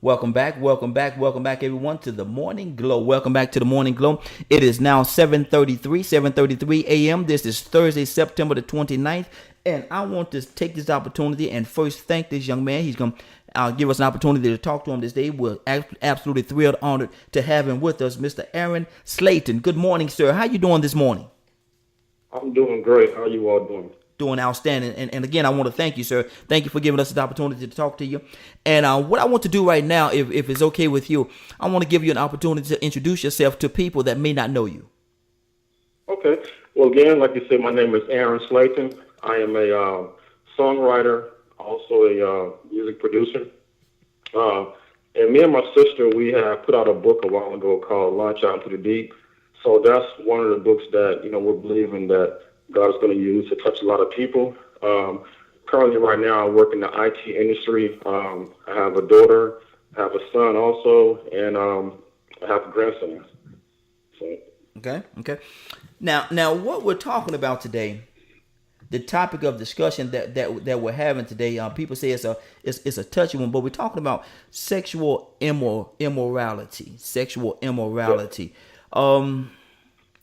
Welcome back, everyone, to the Morning Glow. Welcome back to the Morning Glow. It is now 7:33 a.m. This is Thursday, September the 29th, and I want to take this opportunity and first thank this young man. He's going to give us an opportunity to talk to him this day. We're absolutely thrilled, honored to have him with us, Mr. Aaron Slaton. Good morning, sir. How you doing this morning? I'm doing great. How you all doing? Doing outstanding. And again, I want to thank you, sir. Thank you for giving us the opportunity to talk to you. And what I want to do right now, if it's okay with you, I want to give you an opportunity to introduce yourself to people that may not know you. Okay. Well, again, like you said, my name is Aaron Slaton. I am a songwriter, also a music producer. And me and my sister, we have put out a book a while ago called Launch Out into the Deep. So that's one of the books that, we're believing that God is going to use to touch a lot of people. Currently, right now, I work in the IT industry. I have a daughter, I have a son also, and I have a grandson. So, Okay. Now, what we're talking about today, the topic of discussion that we're having today, people say it's a touchy one, but we're talking about sexual immorality, sexual yeah. immorality.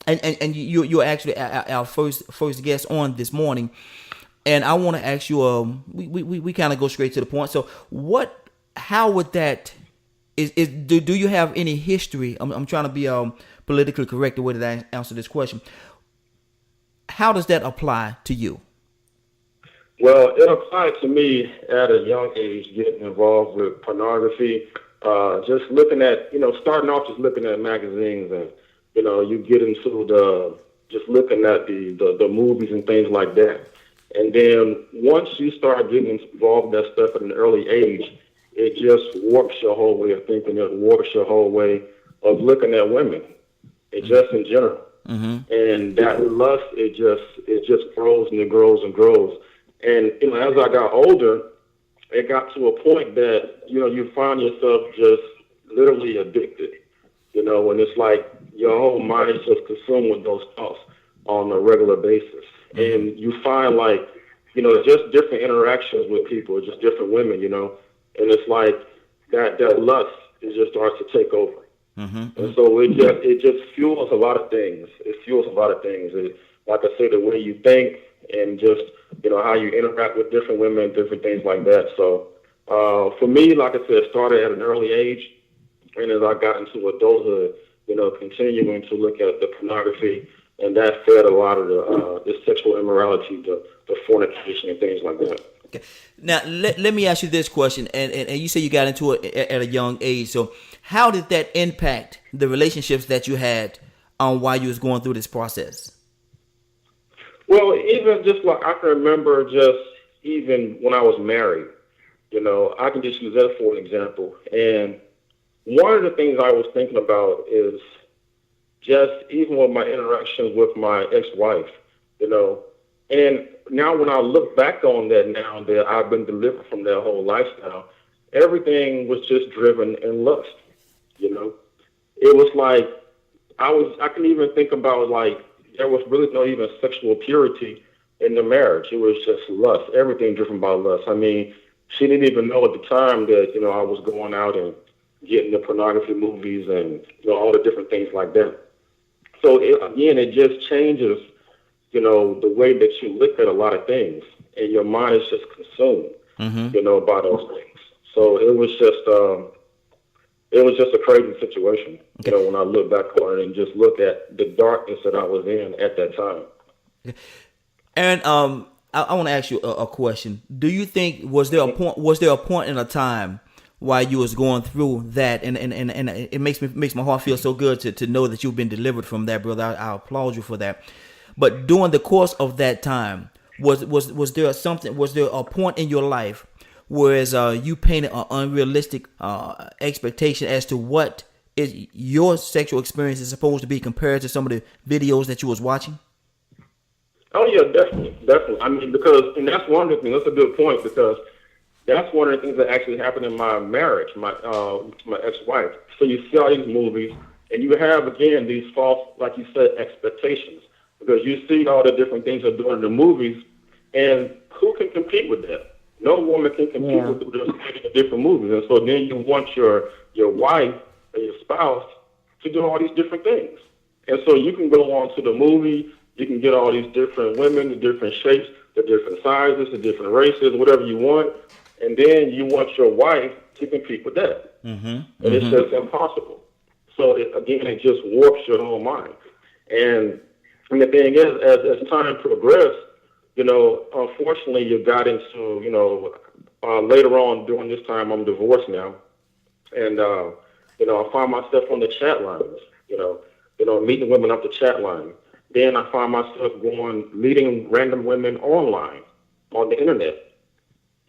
And you're actually our first guest on this morning, and I want to ask you. We kind of go straight to the point. So, how would that do you have any history? I'm trying to be politically correct the way that I answer this question. How does that apply to you? Well, it applied to me at a young age, getting involved with pornography. Just looking at, starting off just looking at magazines and, you get into just looking at the movies and things like that. And then once you start getting involved in that stuff at an early age, it just warps your whole way of thinking. It warps your whole way of looking at women. It just in general. Mm-hmm. And that lust, it just grows and it grows and grows. And as I got older, it got to a point that you find yourself just literally addicted. And it's like your whole mind is just consumed with those thoughts on a regular basis. Mm-hmm. And you find like just different interactions with people, just different women, and it's like that lust it just starts to take over. Mm-hmm. And so it just fuels a lot of things. It fuels a lot of things. Like I said, the way you think and just how you interact with different women, different things like that. So for me, like I said, it started at an early age, and as I got into adulthood, continuing to look at the pornography, and that fed a lot of the sexual immorality, the fornication, and things like that. Okay. Now let me ask you this question, and you say you got into it at a young age. So how did that impact the relationships that you had while you was going through this process? Well, even just like I can remember, just even when I was married, I can just use that for an example. And one of the things I was thinking about is just even with my interactions with my ex-wife, and now when I look back on that now that I've been delivered from that whole lifestyle, everything was just driven in lust, you know. It was like I can even think about like there was really no even sexual purity in the marriage. It was just lust, everything driven by lust. I mean, she didn't even know at the time that, I was going out and getting the pornography movies and, all the different things like that. So again, it just changes, the way that you look at a lot of things, and your mind is just consumed, Mm-hmm. by those things. So it was just a crazy situation, Okay. when I look back on it and just look at the darkness that I was in at that time. And I want to ask you a question. Do you think was there a point in a time while you was going through that, and it makes my heart feel so good to know that you've been delivered from that, brother. I applaud you for that. But during the course of that time, was there a point in your life whereas you painted an unrealistic expectation as to what is your sexual experience is supposed to be compared to some of the videos that you was watching? Oh yeah, definitely, definitely. I mean, and that's one of the things. That's a good point because that's one of the things that actually happened in my marriage, my ex-wife. So you see all these movies, and you have again these false, like you said, expectations because you see all the different things they're doing in the movies, and who can compete with that? No woman can compete with those different movies. And so then you want your wife or your spouse to do all these different things. And so you can go on to the movie, you can get all these different women, the different shapes, the different sizes, the different races, whatever you want, and then you want your wife to compete with that. And it's just impossible. So it just warps your whole mind. And the thing is, as time progressed, unfortunately, you got into, later on during this time, I'm divorced now, and I find myself on the chat lines, meeting women up the chat line. Then I find myself meeting random women online on the internet.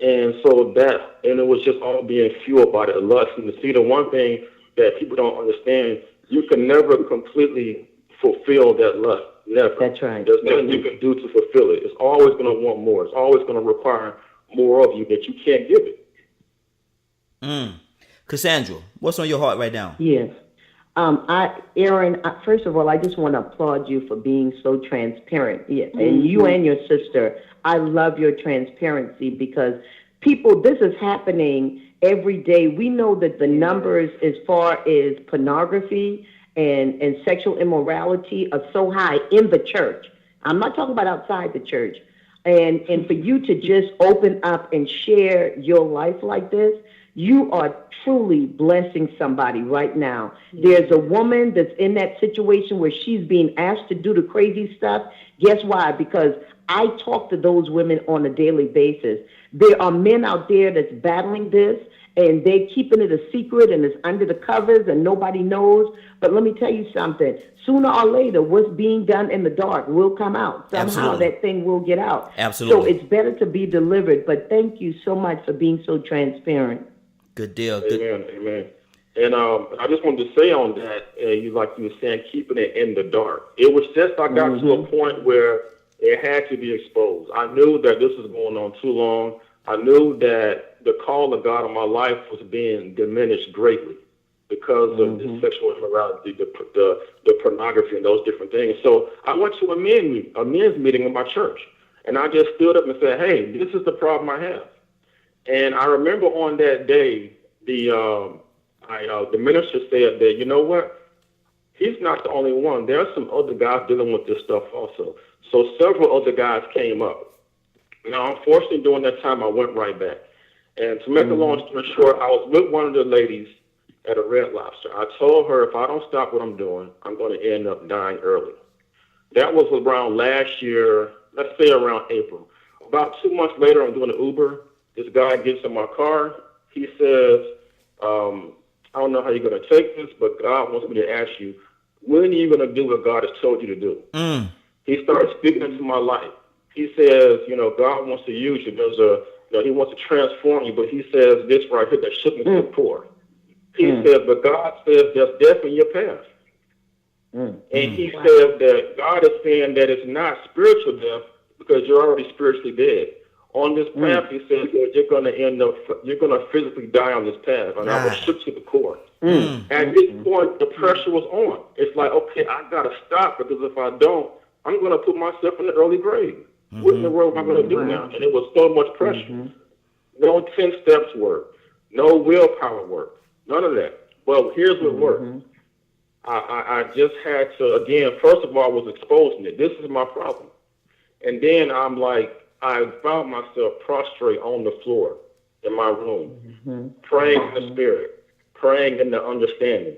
And so and it was just all being fueled by the lust. And to see the one thing that people don't understand, you can never completely fulfill that lust. Never. That's right. There's nothing you can do to fulfill it. It's always going to want more. It's always going to require more of you that you can't give it. Cassandra, what's on your heart right now? Yes. Aaron, first of all, I just want to applaud you for being so transparent. Yeah. And you and your sister, I love your transparency because this is happening every day. We know that the numbers as far as pornography and sexual immorality are so high in the church. I'm not talking about outside the church. And for you to just open up and share your life like this, you are truly blessing somebody right now. There's a woman that's in that situation where she's being asked to do the crazy stuff. Guess why? Because I talk to those women on a daily basis. There are men out there that's battling this, and they're keeping it a secret, and it's under the covers, and nobody knows. But let me tell you something. Sooner or later, what's being done in the dark will come out. Somehow Absolutely. That thing will get out. Absolutely. So it's better to be delivered. But thank you so much for being so transparent. Good deal. Amen. And I just wanted to say on that, like you were saying, keeping it in the dark. It was just I got to a point where it had to be exposed. I knew that this was going on too long. I knew that the call of God on my life was being diminished greatly because of the sexual immorality, the pornography, and those different things. So I went to a men's meeting in my church, and I just stood up and said, "Hey, this is the problem I have." And I remember on that day, the minister said that, you know what, he's not the only one. There are some other guys dealing with this stuff also. So several other guys came up. Now, unfortunately, during that time, I went right back. And to make a long story short, I was with one of the ladies at a Red Lobster. I told her if I don't stop what I'm doing, I'm going to end up dying early. That was around last year, let's say around April. About 2 months later, I'm doing an Uber. This guy gets in my car. He says, I don't know how you're going to take this, but God wants me to ask you, when are you going to do what God has told you to do? He starts speaking into my life. He says, God wants to use you. He wants to transform you, but he says this right here that shook me to the core. He says, but God says there's death in your path. And he says that God is saying that it's not spiritual death because you're already spiritually dead. On this path, he says that you're going to physically die on this path. And I was shook to the core. At this point, the pressure was on. It's like, okay, I got to stop because if I don't, I'm going to put myself in the early grave. What in the world am I going to do now? And it was so much pressure. No 10 steps work. No willpower work. None of that. Well, here's what worked. I just had to, again, first of all, I was exposing it. This is my problem. And then I found myself prostrate on the floor in my room, praying in the spirit, praying in the understanding.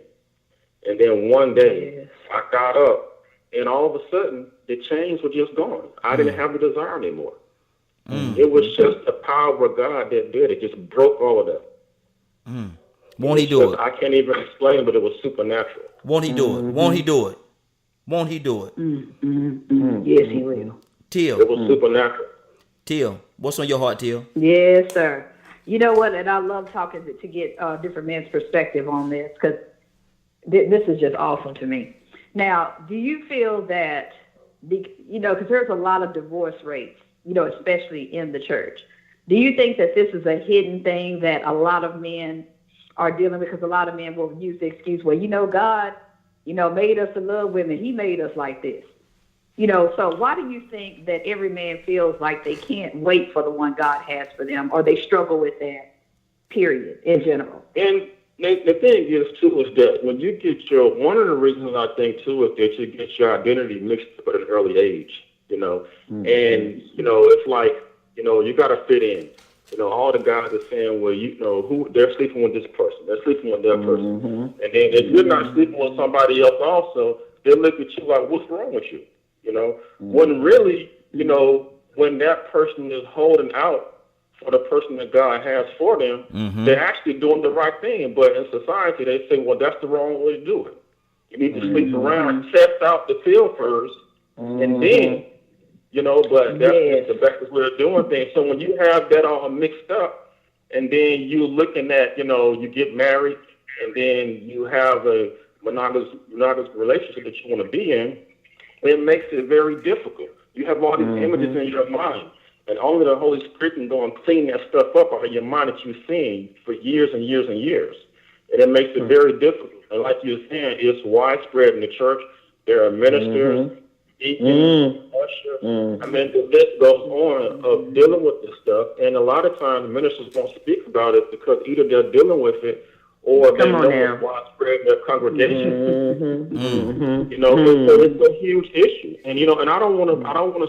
And then one day I got up, and all of a sudden the chains were just gone. I didn't have the desire anymore. It was just the power of God that did it. Just broke all of that. Won't he do it? I can't even explain, but it was supernatural. Won't he do it? Won't he do it? Won't he do it? Yes, he will. Teal. It was supernatural. Teal, what's on your heart, Teal? Yes, sir. You know what? And I love talking to get different men's perspective on this because this is just awesome to me. Now, do you feel that, because there's a lot of divorce rates, especially in the church. Do you think that this is a hidden thing that a lot of men are dealing with? Because a lot of men will use the excuse, well, God, made us to love women. He made us like this. So why do you think that every man feels like they can't wait for the one God has for them, or they struggle with that, period, in general? And the thing is, too, is that when you get one of the reasons I think, too, is that you get your identity mixed up at an early age, and, it's like, you got to fit in. All the guys are saying, well, who they're sleeping with this person, they're sleeping with that person. And then if you're not sleeping with somebody else also, they look at you like, what's wrong with you? When really, when that person is holding out for the person that God has for them, they're actually doing the right thing. But in society, they say, well, that's the wrong way to do it. You need to sleep around, test out the field first, and then, but that's the best way of doing things. So when you have that all mixed up, and then you're looking at, you get married, and then you have a monogamous relationship that you want to be in, it makes it very difficult. You have all these images in your mind, and only the Holy Spirit can go and clean that stuff up out of your mind that you've seen for years and years and years. And it makes it very difficult. And like you were saying, it's widespread in the church. There are ministers, deacons, ushers. I mean, the list goes on of dealing with this stuff. And a lot of times, ministers won't speak about it because either they're dealing with it or they know it's widespread in their congregation. So it's a huge issue. And and I don't want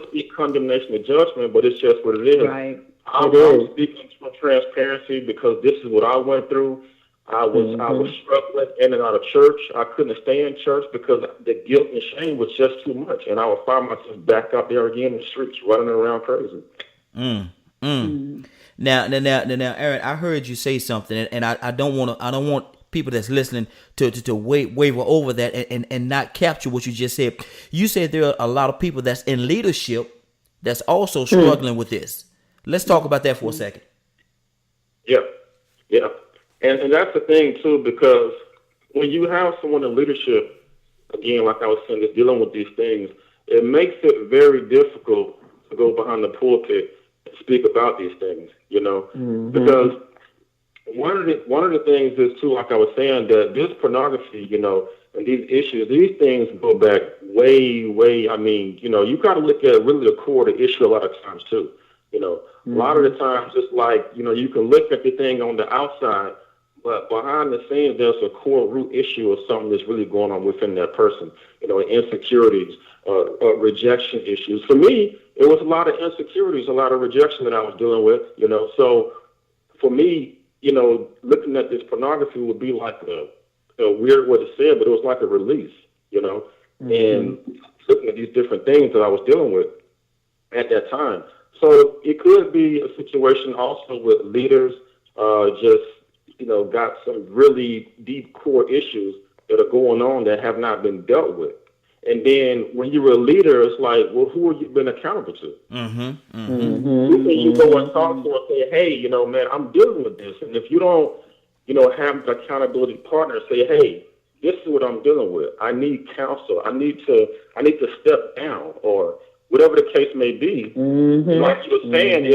to speak condemnation or judgment, but it's just what it is. Right. I'm speaking from transparency because this is what I went through. I was struggling in and out of church. I couldn't stay in church because the guilt and shame was just too much, and I would find myself back out there again in the streets, running around crazy. Now, Aaron, I heard you say something, and I don't want people that's listening to waver over that and not capture what you just said. You said there are a lot of people that's in leadership that's also struggling with this. Let's talk about that for a second. Yeah. And that's the thing, too, because when you have someone in leadership, again, like I was saying, that's dealing with these things, it makes it very difficult to go behind the pulpit and speak about these things, because one of the things is, too, like I was saying, that this pornography, and these issues, these things go back way, I mean, you got to look at really the core of the issue a lot of times, too. A lot of the times it's like, you can look at the thing on the outside, but behind the scenes, there's a core root issue of something that's really going on within that person, insecurities, rejection issues. For me, it was a lot of insecurities, a lot of rejection that I was dealing with, So for me, looking at this pornography would be like a weird way to say it, but it was like a release, and looking at these different things that I was dealing with at that time. So it could be a situation also with leaders got some really deep core issues that are going on that have not been dealt with. And then when you're a leader, it's like, well, who have you been accountable to? Who can you go and talk to and say, hey, man, I'm dealing with this. And if you don't, have an accountability partner, say, hey, this is what I'm dealing with. I need counsel. I need to step down, or whatever the case may be. Like you were saying,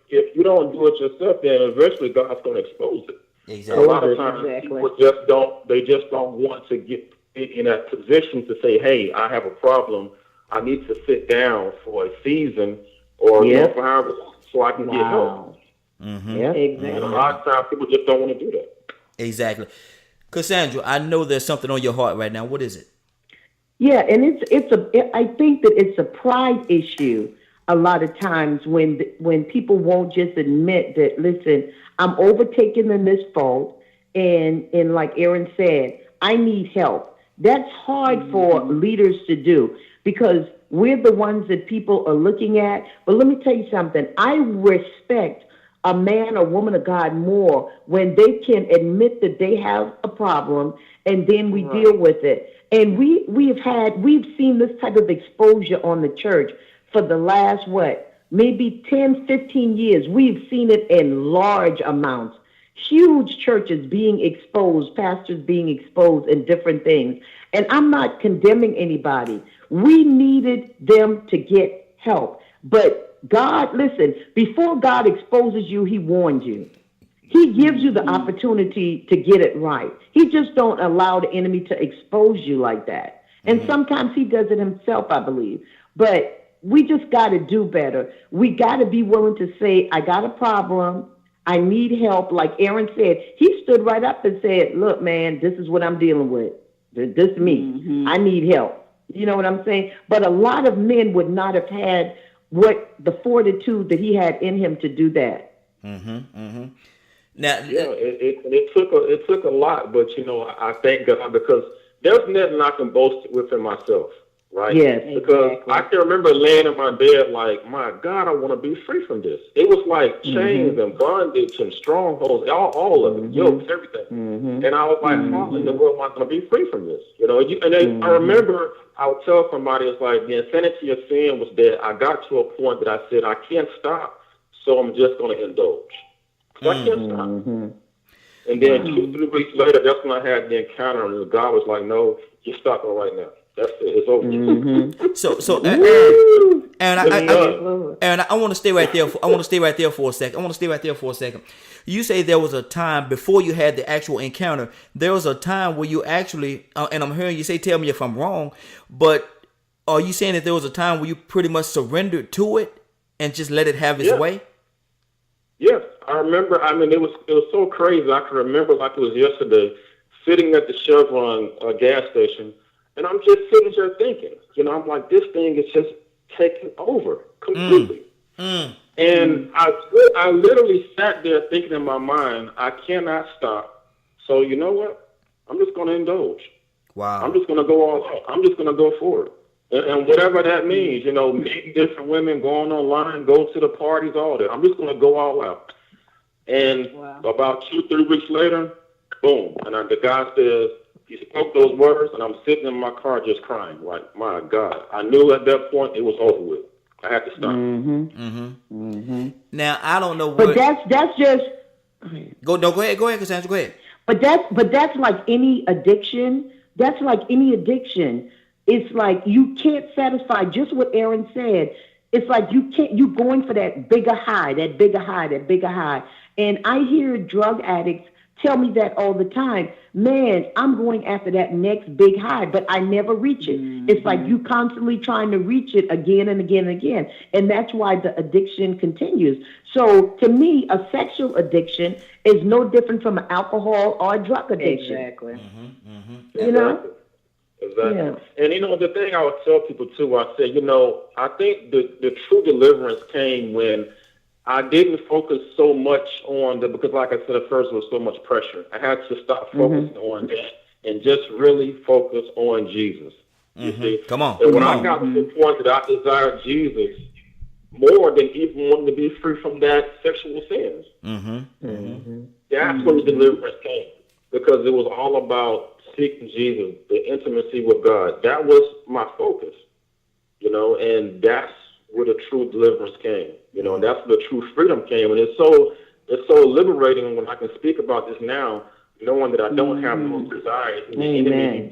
if you don't do it yourself, then eventually God's going to expose it. Exactly. A lot of times people just don't want to get in that position to say, hey, I have a problem. I need to sit down for a season or for however long so I can get help. Yeah, exactly. And a lot of times people just don't want to do that. Exactly. Cassandra, I know there's something on your heart right now. What is it? Yeah, and I think that it's a pride issue a lot of times when people won't just admit that, listen, I'm overtaken in this fault, and like Aaron said, I need help. That's hard for leaders to do because we're the ones that people are looking at. But let me tell you something. I respect a man or woman of God more when they can admit that they have a problem and then we deal with it. And we've seen this type of exposure on the church for the last, maybe 10, 15 years. We've seen it in large amounts. Huge churches being exposed, pastors being exposed in different things. And I'm not condemning anybody. We needed them to get help. But God, listen, before God exposes you, he warned you. He gives you the opportunity to get it right. He just don't allow the enemy to expose you like that. And sometimes he does it himself, I believe. But we just got to do better. We got to be willing to say, I got a problem. I need help. Like Aaron said, he stood right up and said, look, man, this is what I'm dealing with. This is me. I need help. You know what I'm saying? But a lot of men would not have had what the fortitude that he had in him to do that. Now, Yeah, it took a lot, but I thank God because there's nothing I can boast within myself, right? Yes, because exactly. I can remember laying in my bed like, my God, I want to be free from this. It was like chains and bondage and strongholds, all of it, yokes, everything. And I was like, how in the world am I going to be free from this? And then I remember I would tell somebody, it's like the insanity of sin was that I got to a point that I said I can't stop, so I'm just going to indulge. So I can't stop. And then 2-3 weeks later, that's when I had the encounter, and God was like, "No, you're stopping right now. That's it. It's over." So, and I want to stay right there. I want to stay right there for a second. You say there was a time before you had the actual encounter. There was a time where you actually, and I'm hearing you say, "Tell me if I'm wrong," but are you saying that there was a time where you pretty much surrendered to it and just let it have its way? Yes, I remember. I mean, it was so crazy. I can remember like it was yesterday, sitting at the Chevron gas station, and I'm just sitting there thinking, I'm like, this thing is just taking over completely. And I literally sat there thinking in my mind, I cannot stop. So you know what? I'm just going to indulge. Wow. I'm just going to go all out. I'm just going to go for it. And whatever that means, meeting different women, going online, go to the parties, all that. I'm just going to go all out. And about 2-3 weeks later, boom. And the guy says, he spoke those words, and I'm sitting in my car just crying. Like, my God. I knew at that point it was over with. I had to stop. Now, I don't know what... But that's just... Go ahead, Cassandra, go ahead. But that's like any addiction. That's like any addiction. It's like you can't satisfy just what Aaron said. It's like you're going for that bigger high. And I hear drug addicts tell me that all the time. Man, I'm going after that next big high, but I never reach it. It's like you constantly trying to reach it again and again and again. And that's why the addiction continues. So to me, a sexual addiction is no different from an alcohol or a drug addiction. Exactly. You know? Exactly. Yeah. And the thing I would tell people too, I said, I think the true deliverance came when I didn't focus so much on because like I said at first, there was so much pressure. I had to stop focusing on that and just really focus on Jesus. You see? Come on. And when I got to the point that I desired Jesus more than even wanting to be free from that sexual sins, that's when the deliverance came, because it was all about seeking Jesus, the intimacy with God. That was my focus, and that's where the true deliverance came, and that's where the true freedom came. And it's so liberating when I can speak about this now, knowing that I don't have those desires. And the enemy,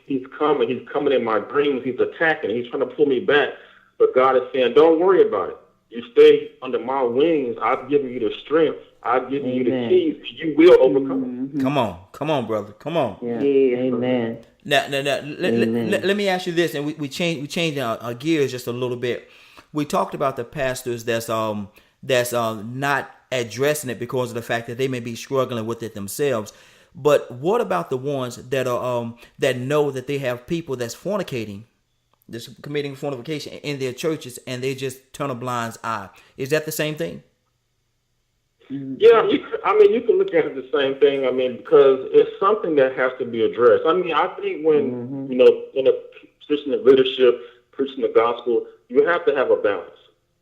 he's coming in my dreams, he's attacking, he's trying to pull me back. But God is saying, don't worry about it. You stay under my wings. I've given you the strength. I've given you the keys. You will overcome. Come on, brother. Come on. Yeah. Amen. Now, let me ask you this, and we change our gears just a little bit. We talked about the pastors that's not addressing it because of the fact that they may be struggling with it themselves. But what about the ones that are that know that they have people that's fornicating, that's committing fornication in their churches, and they just turn a blind eye? Is that the same thing? Yeah, you can look at it the same thing. Because it's something that has to be addressed. I think when, in a position of leadership, preaching the gospel, you have to have a balance.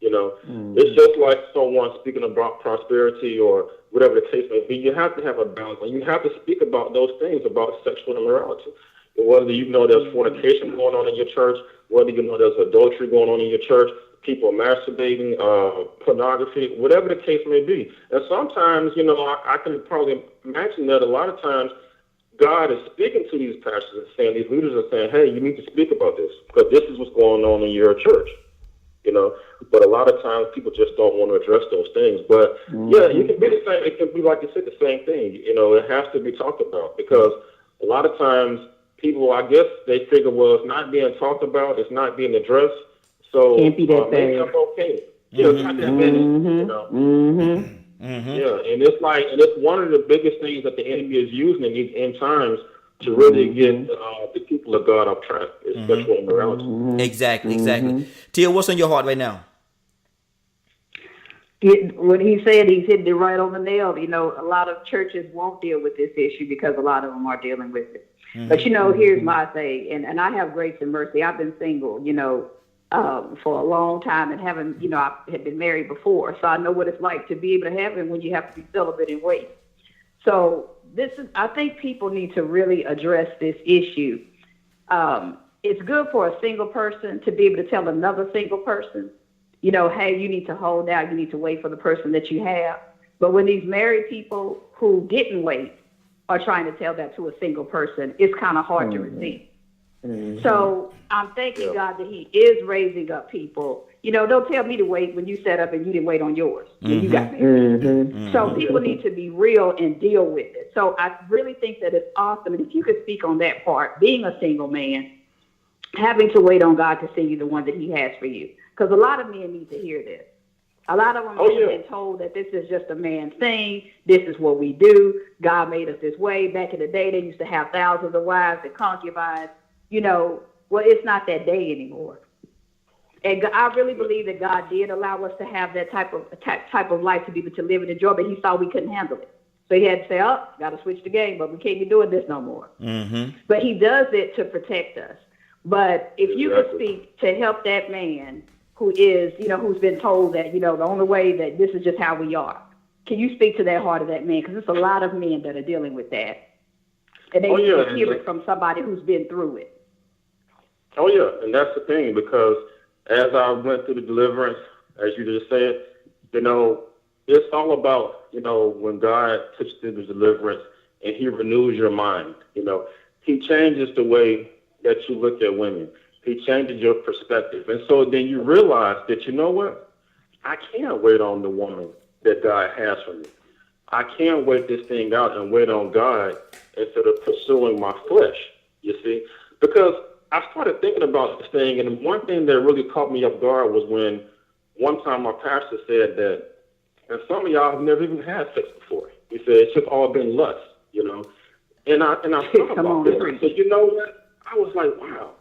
It's just like someone speaking about prosperity or whatever the case may be. You have to have a balance, and you have to speak about those things, about sexual immorality. Whether there's fornication going on in your church, whether there's adultery going on in your church, people masturbating, pornography, whatever the case may be. And sometimes, I can probably imagine that a lot of times God is speaking to these pastors and saying, these leaders are saying, hey, you need to speak about this because this is what's going on in your church. But a lot of times people just don't want to address those things. But yeah, you can be the same. It can be like you said, the same thing. It has to be talked about because a lot of times people, I guess, they figure, well, it's not being talked about, it's not being addressed, so Can't be that maybe bad. I'm okay. Yeah, it's not that bad, you know. Yeah, and it's one of the biggest things that the enemy is using in these end times to really get the people of God off track, is sexual immorality. Exactly. Tia, what's on your heart right now? What he said, he's hitting it right on the nail. You know, a lot of churches won't deal with this issue because a lot of them are dealing with it. But, you know, here's my thing, and I have grace and mercy. I've been single, you know, for a long time and haven't, you know, I had been married before. So I know what it's like to be able to have it when you have to be celibate and wait. So I think people need to really address this issue. It's good for a single person to be able to tell another single person, you know, hey, you need to hold out, you need to wait for the person that you have. But when these married people who didn't wait are trying to tell that to a single person, it's kind of hard to receive. So I'm thanking God that he is raising up people. You know, don't tell me to wait when you set up and you didn't wait on yours when you got married. So people need to be real and deal with it. So I really think that it's awesome. And if you could speak on that part, being a single man, having to wait on God to send you the one that he has for you. Because a lot of men need to hear this. A lot of them have been told that this is just a man's thing. This is what we do. God made us this way. Back in the day, they used to have thousands of wives and concubines. You know, well, it's not that day anymore. And I really believe that God did allow us to have that type of life to be able to live and enjoy, but he saw we couldn't handle it. So he had to say, oh, got to switch the game, but we can't be doing this no more. But he does it to protect us. But if you could speak to help that man who is, you know, who's been told that, you know, the only way that this is just how we are. Can you speak to that heart of that man? Because there's a lot of men that are dealing with that. And they need to hear it from somebody who's been through it. Oh, yeah, and that's the thing, because as I went through the deliverance, as you just said, you know, it's all about, you know, when God takes you through the deliverance and he renews your mind, you know, he changes the way that you look at women. He changes your perspective. And so then you realize that, you know what, I can't wait on the woman that God has for me. I can't wait this thing out and wait on God instead of pursuing my flesh, you see, because I started thinking about this thing, and one thing that really caught me off guard was when one time my pastor said that, and some of y'all have never even had sex before. He said it's just all been lust, you know. And I thought about this. I said, you know what? I was like, wow.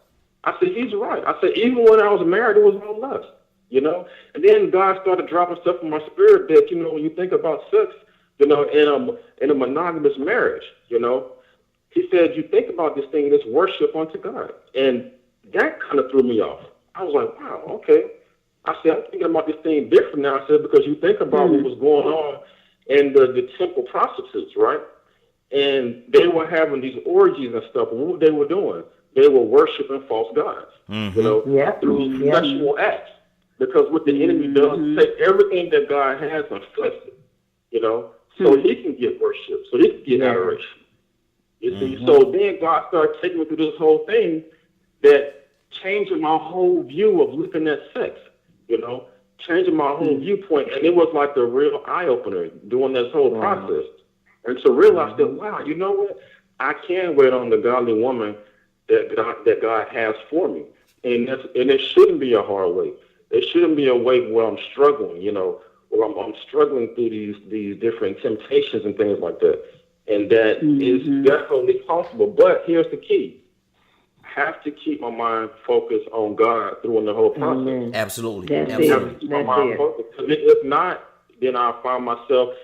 I said, he's right. I said, even when I was married, it was all lust, you know. And then God started dropping stuff in my spirit that, you know, when you think about sex, you know, in a monogamous marriage, you know, he said, you think about this thing, this worship unto God. And that kind of threw me off. I was like, wow, okay. I said, I'm thinking about this thing different now. I said, because you think about what was going on in the temple prostitutes, right? And they were having these orgies and stuff. And what they were doing, they were worshiping false gods, you know, through sexual acts. Because what the enemy does is take everything that God has and flips it, you know, so he can get worship, so he can get adoration. You see, so then God started taking me through this whole thing that changing my whole view of looking at sex, you know, changing my whole viewpoint. And it was like the real eye-opener during this whole process. And to realize that, wow, you know what? I can wait on the godly woman that God has for me. And it shouldn't be a hard wait. It shouldn't be a wait where I'm struggling, you know, where I'm struggling through these different temptations and things like that. And that is definitely possible. But here's the key. I have to keep my mind focused on God through the whole process. Absolutely. I have to keep my mind focused. Because if not, then I'll find myself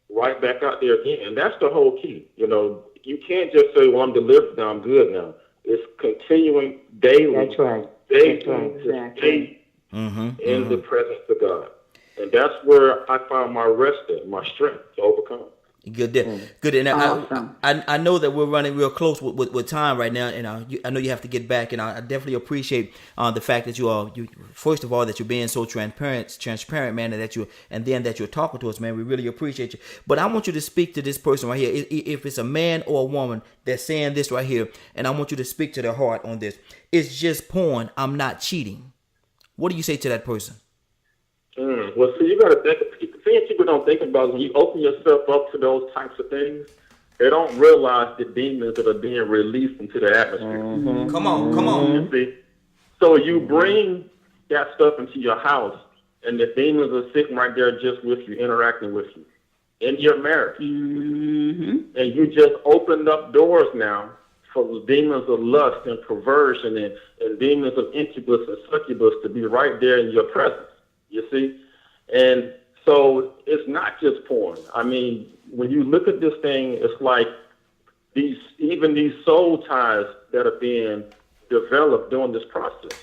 right back out there again. And that's the whole key. You know, you can't just say, well, I'm delivered now, I'm good now. It's continuing daily. That's right. Daily to stay in the presence of God. And that's where I find my rest in, my strength to overcome. Good there. Good. And awesome. I know that we're running real close with time right now, and I know you have to get back, and I definitely appreciate the fact that you first of all that you're being so transparent, man, and then that you're talking to us, man. We really appreciate you. But I want you to speak to this person right here. If it's a man or a woman that's saying this right here, and I want you to speak to their heart on this. It's just porn. I'm not cheating. What do you say to that person? Well, see, you got to think. The thing people don't think about is when you open yourself up to those types of things, they don't realize the demons that are being released into the atmosphere. Come on. You see? So you bring that stuff into your house, and the demons are sitting right there just with you, interacting with you in your marriage. And you just opened up doors now for the demons of lust and perversion and demons of incubus and succubus to be right there in your presence, you see? And so it's not just porn. I mean, when you look at this thing, it's like these soul ties that are being developed during this process.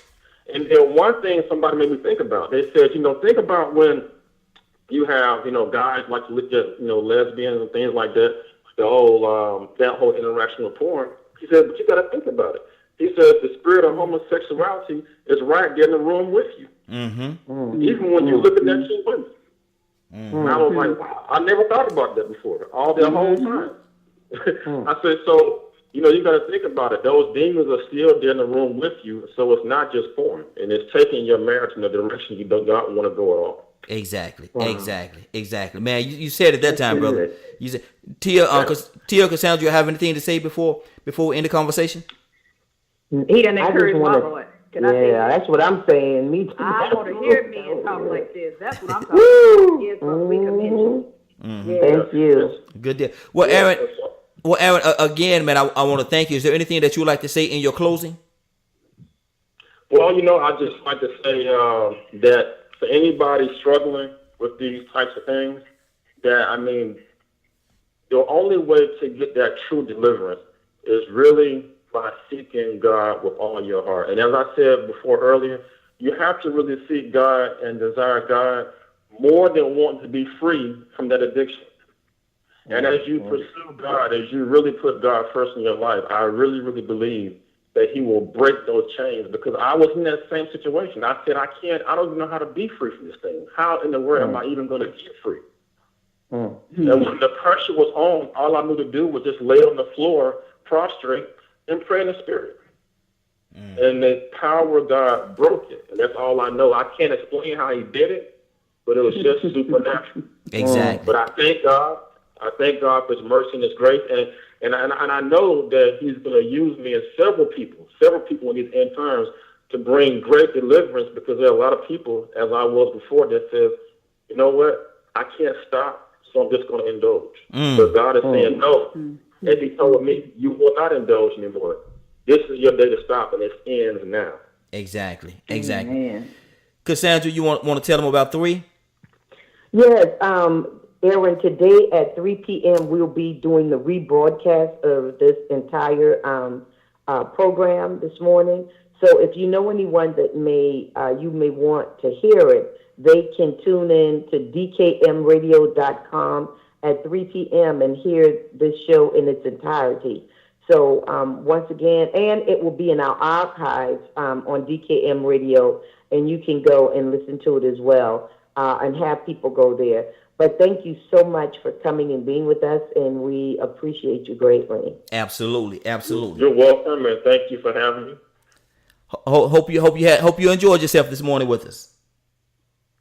And one thing somebody made me think about, they said, think about when you have, guys like to look at, lesbians and things like that, that whole interaction with porn. He said, but you got to think about it. He said the spirit of homosexuality is right there in the room with you. Even when you look at that two women. And I was like, wow, I never thought about that before, all that whole time. I said, so, you got to think about it. Those demons are still there in the room with you, so it's not just porn. And it's taking your marriage in a direction you do not want to go at all. Exactly. Man, you said it that time, brother. You said, Tia, Cassandra, you have anything to say before we end the conversation? He done encouraged my boy. That's what I'm saying. Me too. I want to hear men talk like this. That's what I'm talking about. Yes, we commend you. Thank you. Good deal. Well, Aaron, again, man, I want to thank you. Is there anything that you would like to say in your closing? Well, I just like to say that for anybody struggling with these types of things, the only way to get that true deliverance is really by seeking God with all your heart. And as I said before earlier, you have to really seek God and desire God more than wanting to be free from that addiction. And as you pursue God, as you really put God first in your life, I really, really believe that he will break those chains, because I was in that same situation. I said, I don't even know how to be free from this thing. How in the world am I even going to get free? And when the pressure was on, all I knew to do was just lay on the floor, prostrate, and pray in the spirit. And the power of God broke it. And that's all I know. I can't explain how he did it, but it was just supernatural. Exactly. But I thank God. I thank God for his mercy and his grace. And I know that he's going to use me and several people in these end times to bring great deliverance, because there are a lot of people, as I was before, that says, you know what, I can't stop, so I'm just going to indulge. But God is saying no. And he told me, you will not indulge anymore. This is your day to stop, and it ends now. Exactly. Cassandra, you want to tell them about 3? Yes, Aaron, today at 3 p.m. we'll be doing the rebroadcast of this entire program this morning. So if you know anyone that you may want to hear it, they can tune in to dkmradio.com at 3 p.m. and hear this show in its entirety. So once again, and it will be in our archives on DKM Radio, and you can go and listen to it as well and have people go there. But thank you so much for coming and being with us, and we appreciate you greatly. Absolutely. You're welcome, and thank you for having me. Hope you enjoyed yourself this morning with us.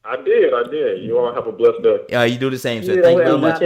I did. You all have a blessed day. You do the same, sir. Thank you very much.